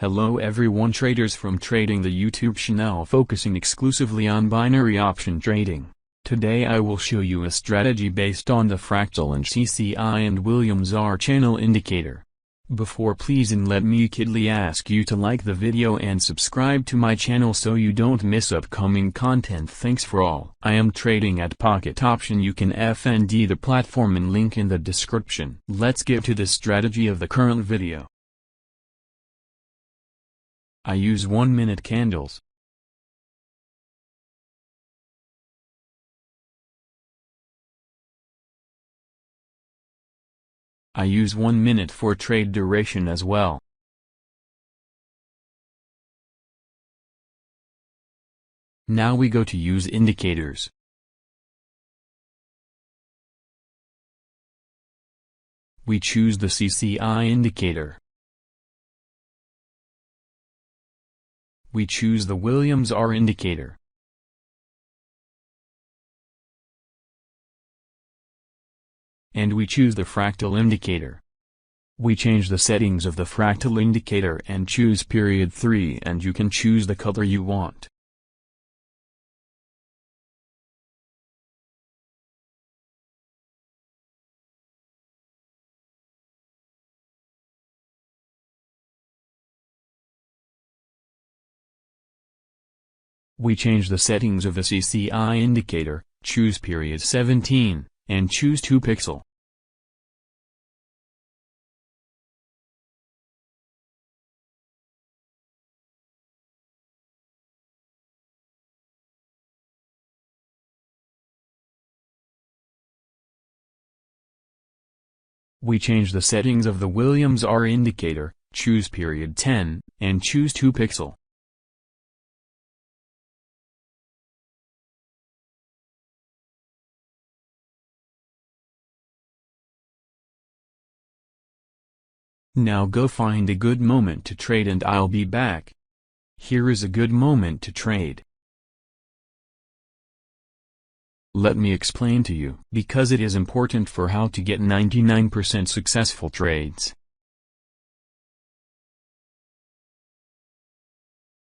Hello everyone, traders from Trading, the YouTube channel focusing exclusively on binary option trading. Today I will show you a strategy based on the Fractal and CCI and Williams R channel indicator. Before please and let me kindly ask you to like the video and subscribe to my channel so you don't miss upcoming content. Thanks for all. I am trading at PocketOption. You can find the platform and link in the description. Let's get to the strategy of the current video. I use 1-minute candles. I use 1 minute for trade duration as well. Now we go to use indicators. We choose the CCI indicator. We choose the Williams R indicator. And we choose the fractal indicator. We change the settings of the fractal indicator and choose period 3, and you can choose the color you want. We change the settings of the CCI indicator, choose period 17, and choose 2 pixel. We change the settings of the Williams R indicator, choose period 10, and choose 2 pixel. Now go find a good moment to trade and I'll be back. Here is a good moment to trade. Let me explain to you, because it is important for how to get 99% successful trades.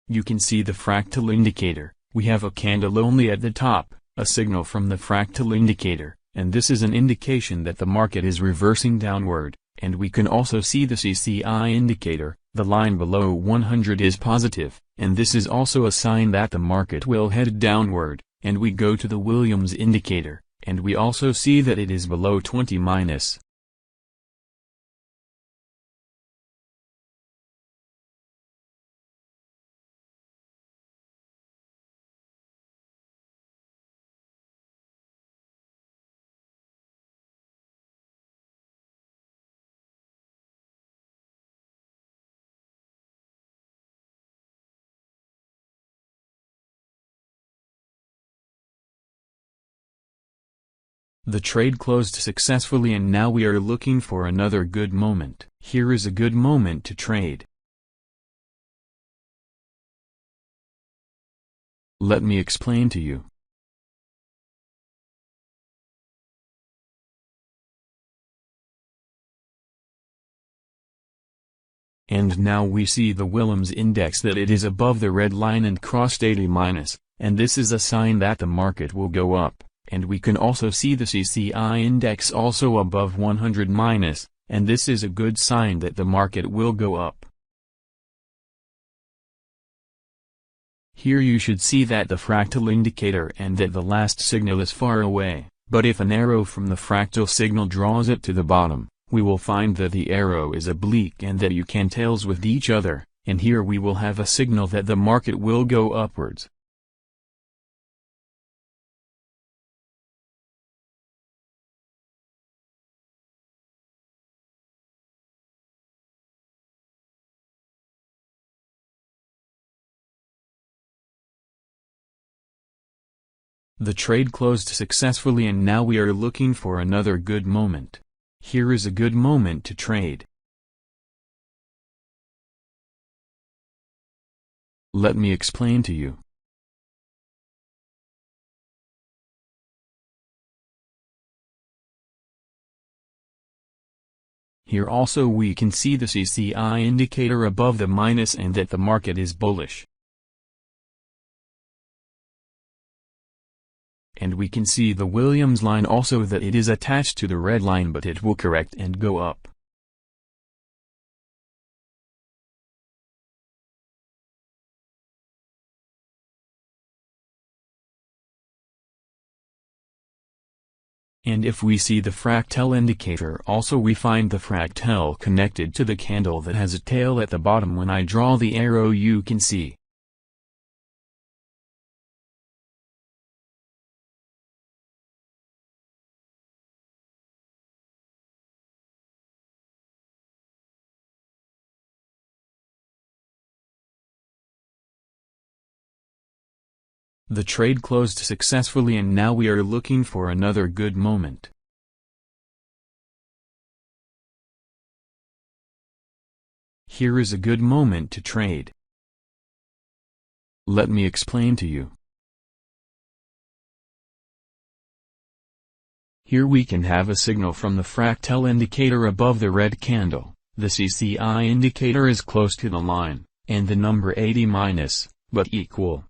You can see the fractal indicator. We have a candle only at the top, a signal from the fractal indicator, and this is an indication that the market is reversing downward. And we can also see the CCI indicator, the line below 100 is positive, and this is also a sign that the market will head downward. And we go to the Williams indicator, and we also see that it is below 20 minus. The trade closed successfully and now we are looking for another good moment. Here is a good moment to trade. Let me explain to you. And now we see the Williams index that it is above the red line and crossed 80 minus, and this is a sign that the market will go up. And we can also see the CCI index also above 100 minus, and this is a good sign that the market will go up. Here you should see that the fractal indicator and that the last signal is far away, but if an arrow from the fractal signal draws it to the bottom, we will find that the arrow is oblique and that you can tails with each other, and here we will have a signal that the market will go upwards. The trade closed successfully and now we are looking for another good moment. Here is a good moment to trade. Let me explain to you. Here also we can see the CCI indicator above the minus and that the market is bullish. And we can see the Williams line also, that it is attached to the red line, but it will correct and go up. And if we see the fractal indicator also, we find the fractal connected to the candle that has a tail at the bottom. When I draw the arrow, you can see the trade closed successfully, and now we are looking for another good moment. Here is a good moment to trade. Let me explain to you. Here we can have a signal from the fractal indicator above the red candle. The CCI indicator is close to the line, and the number 80-, but equal.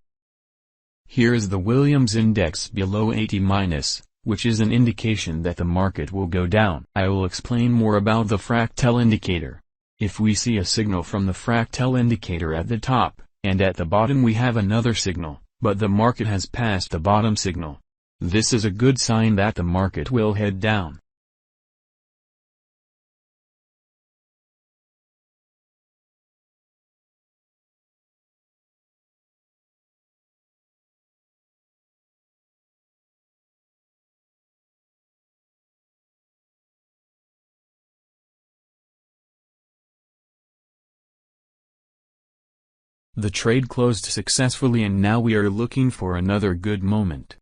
Here is the Williams index below 80-, which is an indication that the market will go down. I will explain more about the fractal indicator. If we see a signal from the fractal indicator at the top, and at the bottom we have another signal, but the market has passed the bottom signal, this is a good sign that the market will head down. The trade closed successfully, and now we are looking for another good moment.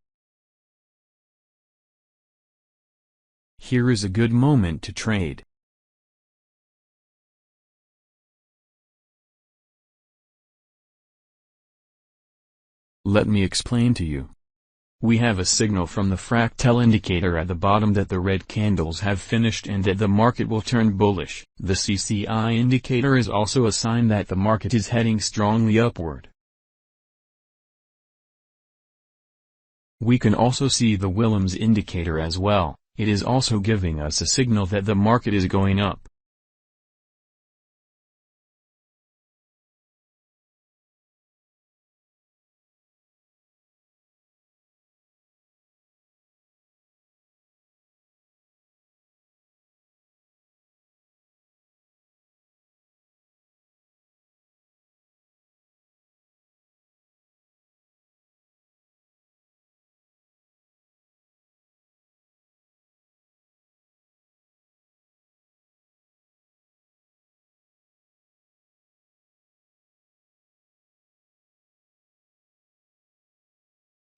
Here is a good moment to trade. Let me explain to you. We have a signal from the fractal indicator at the bottom that the red candles have finished and that the market will turn bullish. The CCI indicator is also a sign that the market is heading strongly upward. We can also see the Williams indicator as well. It is also giving us a signal that the market is going up.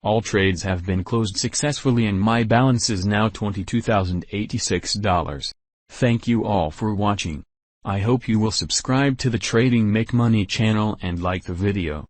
All trades have been closed successfully, and my balance is now $22,086. Thank you all for watching. I hope you will subscribe to the Trading Make Money channel and like the video.